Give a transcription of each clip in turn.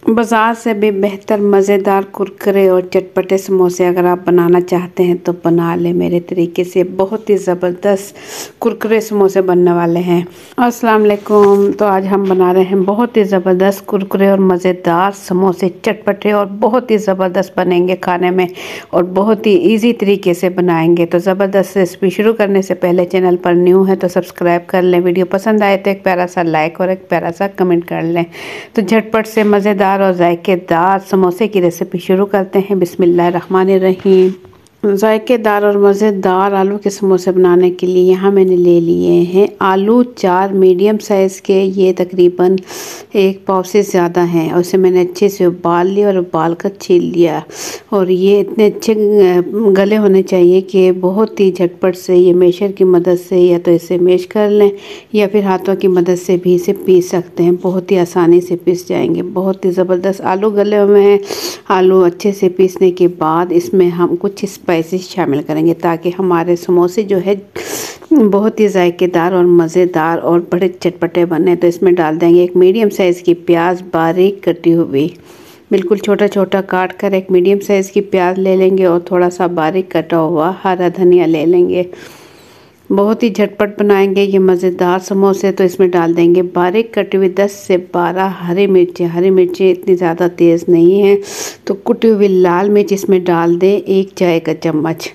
बाज़ार से भी बेहतर मज़ेदार कुरकुरे और चटपटे समोसे अगर आप बनाना चाहते हैं तो बना लें मेरे तरीके से। बहुत ही ज़बरदस्त कुरकुरे समोसे बनने वाले हैं। अस्सलाम वालेकुम। तो आज हम बना रहे हैं बहुत ही ज़बरदस्त कुरकुरे और मज़ेदार समोसे, चटपटे और बहुत ही ज़बरदस्त बनेंगे खाने में और बहुत ही ईजी तरीके से बनाएंगे। तो ज़बरदस्त रेसिपी शुरू करने से पहले चैनल पर न्यू है तो सब्सक्राइब कर लें, वीडियो पसंद आए तो एक प्यारा सा लाइक और एक प्यारा सा कमेंट कर लें। तो झटपट से मज़ेदार और जायकेदार समोसे की रेसिपी शुरू करते हैं। बिस्मिल्लाहिर्रहमानिर्रहीम। जायकेदार और मज़ेदार आलू के समोसे बनाने के लिए यहाँ मैंने ले लिए हैं आलू 4 मीडियम साइज़ के। ये तकरीबन 1 पाव से ज़्यादा हैं और इसे मैंने अच्छे से उबाल लिया और उबाल कर छील लिया। और ये इतने अच्छे गले होने चाहिए कि बहुत ही झटपट से ये मैशर की मदद से या तो इसे मैश कर लें या फिर हाथों की मदद से भी इसे पीस सकते हैं। बहुत ही आसानी से पीस जाएंगे। बहुत ही ज़बरदस्त आलू गले हुए हैं। आलू अच्छे से पीसने के बाद इसमें हम कुछ स्पाइसेस शामिल करेंगे ताकि हमारे समोसे जो है बहुत ही जायकेदार और मज़ेदार और बड़े चटपटे बने। तो इसमें डाल देंगे एक मीडियम साइज़ की प्याज बारीक कटी हुई, बिल्कुल छोटा छोटा काट कर एक मीडियम साइज़ की प्याज ले लेंगे और थोड़ा सा बारीक कटा हुआ हरा धनिया ले लेंगे। बहुत ही झटपट बनाएंगे ये मज़ेदार समोसे। तो इसमें डाल देंगे बारीक कटी हुई 10 से 12 हरी मिर्चें। हरी मिर्चें इतनी ज़्यादा तेज़ नहीं हैं तो कुटी हुई लाल मिर्च इसमें डाल दें 1 चाय का चम्मच।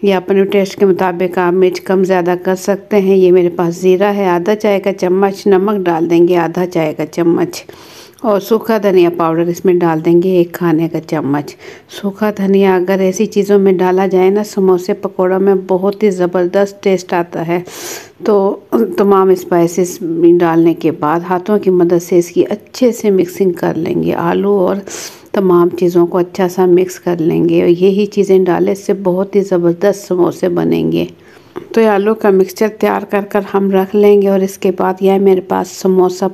या अपने टेस्ट के मुताबिक आप मिर्च कम ज़्यादा कर सकते हैं। ये मेरे पास ज़ीरा है आधा चाय का चम्मच। नमक डाल देंगे आधा चाय का चम्मच और सूखा धनिया पाउडर इसमें डाल देंगे 1 खाने का चम्मच। सूखा धनिया अगर ऐसी चीज़ों में डाला जाए ना समोसे पकौड़ों में बहुत ही ज़बरदस्त टेस्ट आता है। तो तमाम स्पाइसेस डालने के बाद हाथों की मदद से इसकी अच्छे से मिक्सिंग कर लेंगे। आलू और तमाम चीज़ों को अच्छा सा मिक्स कर लेंगे और यही चीज़ें डालने से बहुत ही ज़बरदस्त समोसे बनेंगे। तो ये आलू का मिक्सचर तैयार कर हम रख लेंगे और इसके बाद यह मेरे पास समोसा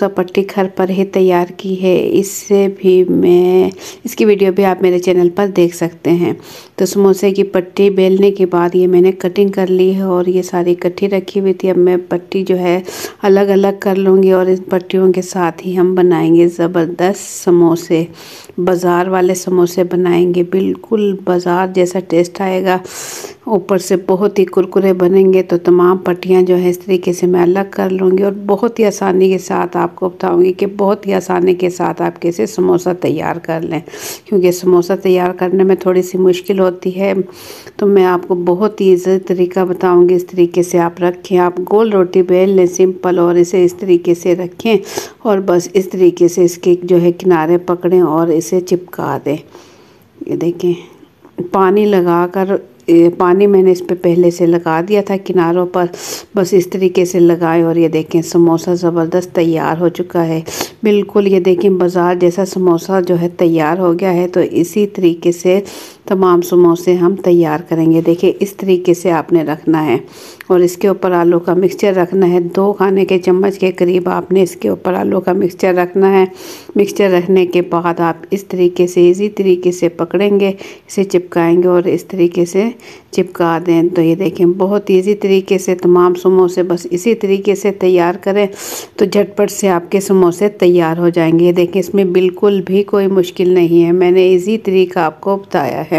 पट्टी घर पर ही तैयार की है। इससे भी मैं इसकी वीडियो भी आप मेरे चैनल पर देख सकते हैं। तो समोसे की पट्टी बेलने के बाद ये मैंने कटिंग कर ली है और ये सारी इकट्ठी रखी हुई थी। अब मैं पट्टी जो है अलग अलग कर लूँगी और इन पट्टियों के साथ ही हम बनाएंगे ज़बरदस्त समोसे। बाज़ार वाले समोसे बनाएंगे, बिल्कुल बाज़ार जैसा टेस्ट आएगा। ऊपर से बहुत ही कुरकुरे बनेंगे। तो तमाम पट्टियाँ जो है इस तरीके से मैं अलग कर लूँगी और बहुत ही आसानी के साथ आपको बताऊँगी कि बहुत ही आसानी के साथ आप कैसे समोसा तैयार कर लें, क्योंकि समोसा तैयार करने में थोड़ी सी मुश्किल होती है। तो मैं आपको बहुत ही ईज़ी तरीका बताऊँगी। इस तरीके से आप रखें, आप गोल रोटी बेल लें सिंपल और इसे इस तरीके से रखें और बस इस तरीके से इसके जो है किनारे पकड़ें और इसे चिपका दें। ये देखें पानी लगाकर पानी मैंने इस पे पहले से लगा दिया था किनारों पर, बस इस तरीके से लगाएं और ये देखें समोसा ज़बरदस्त तैयार हो चुका है। बिल्कुल ये देखें बाज़ार जैसा समोसा जो है तैयार हो गया है। तो इसी तरीके से तमाम समोसे हम तैयार करेंगे। देखिए इस तरीके से आपने रखना है और इसके ऊपर आलू का मिक्सचर रखना है। 2 खाने के चम्मच के करीब आपने इसके ऊपर आलू का मिक्सचर रखना है। मिक्सचर रखने के बाद आप इस तरीके से इजी तरीके से पकड़ेंगे, इसे चिपकाएंगे और इस तरीके से चिपका दें। तो ये देखें बहुत इजी तरीके से तमाम समोसे बस इसी तरीके से तैयार करें तो झटपट से आपके समोसे तैयार हो जाएंगे। ये देखें इसमें बिल्कुल भी कोई मुश्किल नहीं है, मैंने इजी तरीका आपको बताया है।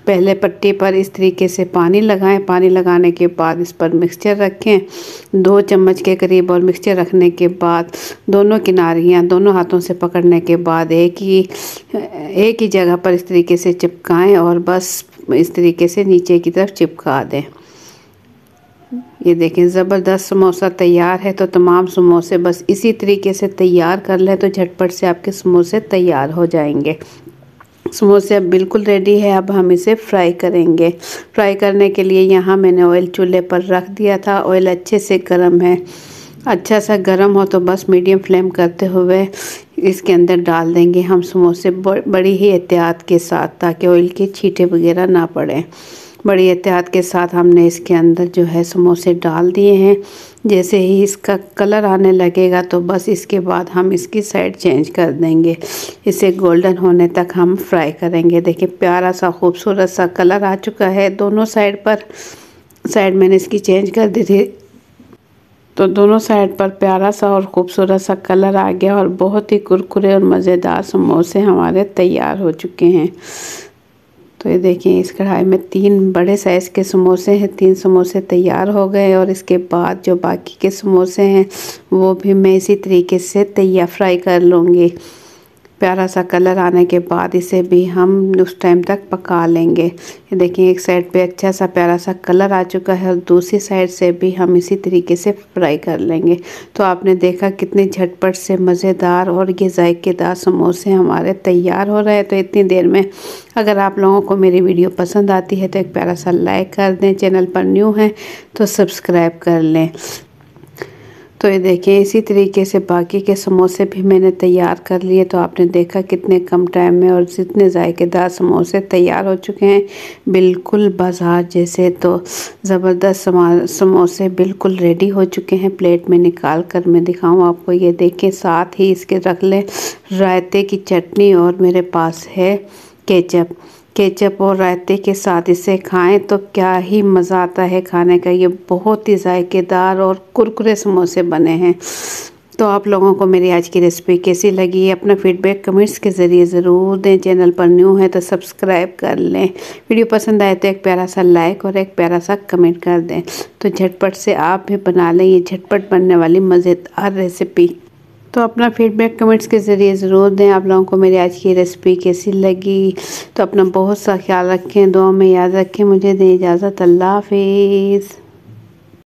पहले पट्टी पर इस तरीके से पानी लगाएं, पानी लगाने के बाद इस पर मिक्सचर रखें 2 चम्मच के करीब और मिक्सचर रखने के बाद दोनों किनारियाँ दोनों हाथों से पकड़ने के बाद एक ही जगह पर इस तरीके से चिपकाएं और बस इस तरीके से नीचे की तरफ चिपका दें। ये देखें ज़बरदस्त समोसा तैयार है। तो तमाम समोसे बस इसी तरीके से तैयार कर लें तो झटपट से आपके समोसे तैयार हो जाएंगे। समोसे अब बिल्कुल रेडी है। अब हम इसे फ्राई करेंगे। फ्राई करने के लिए यहाँ मैंने ऑयल चूल्हे पर रख दिया था। ऑयल अच्छे से गर्म है, अच्छा सा गर्म हो तो बस मीडियम फ्लेम करते हुए इसके अंदर डाल देंगे हम समोसे बड़ी ही एहतियात के साथ, ताकि ऑयल के छींटे वगैरह ना पड़े। बड़ी एहतियात के साथ हमने इसके अंदर जो है समोसे डाल दिए हैं। जैसे ही इसका कलर आने लगेगा तो बस इसके बाद हम इसकी साइड चेंज कर देंगे। इसे गोल्डन होने तक हम फ्राई करेंगे। देखिए प्यारा सा खूबसूरत सा कलर आ चुका है दोनों साइड पर। साइड मैंने इसकी चेंज कर दी थी। तो दोनों साइड पर प्यारा सा और खूबसूरत सा कलर आ गया और बहुत ही कुरकुरे और मज़ेदार समोसे हमारे तैयार हो चुके हैं। तो ये देखिए इस कढ़ाई में 3 बड़े साइज़ के समोसे हैं, 3 समोसे तैयार हो गए और इसके बाद जो बाकी के समोसे हैं वो भी मैं इसी तरीके से तैयार फ्राई कर लूँगी। प्यारा सा कलर आने के बाद इसे भी हम उस टाइम तक पका लेंगे। ये देखिए एक साइड पे अच्छा सा प्यारा सा कलर आ चुका है और दूसरी साइड से भी हम इसी तरीके से फ्राई कर लेंगे। तो आपने देखा कितने झटपट से मज़ेदार और ये जायकेदार समोसे हमारे तैयार हो रहे हैं। तो इतनी देर में अगर आप लोगों को मेरी वीडियो पसंद आती है तो एक प्यारा सा लाइक कर दें, चैनल पर न्यू हैं तो सब्सक्राइब कर लें। तो ये देखिए इसी तरीके से बाकी के समोसे भी मैंने तैयार कर लिए। तो आपने देखा कितने कम टाइम में और जितने जायकेदार समोसे तैयार हो चुके हैं, बिल्कुल बाज़ार जैसे। तो ज़बरदस्त समोसे बिल्कुल रेडी हो चुके हैं। प्लेट में निकाल कर मैं दिखाऊं आपको। ये देखिए साथ ही इसके रख लें रायते की चटनी और मेरे पास है केचप और रायते के साथ इसे खाएं तो क्या ही मज़ा आता है खाने का। ये बहुत ही जायकेदार और कुरकुरे समोसे बने हैं। तो आप लोगों को मेरी आज की रेसिपी कैसी लगी अपना फीडबैक कमेंट्स के ज़रिए ज़रूर दें। चैनल पर न्यू है तो सब्सक्राइब कर लें। वीडियो पसंद आए तो एक प्यारा सा लाइक और एक प्यारा सा कमेंट कर दें। तो झटपट से आप भी बना लें ये झटपट बनने वाली मज़ेदार रेसिपी। तो अपना फीडबैक कमेंट्स के ज़रिए ज़रूर दें। आप लोगों को मेरी आज की रेसिपी कैसी लगी। तो अपना बहुत सा ख्याल रखें, दुआ में याद रखें। मुझे दें इजाज़त। अल्लाह हाफिज़।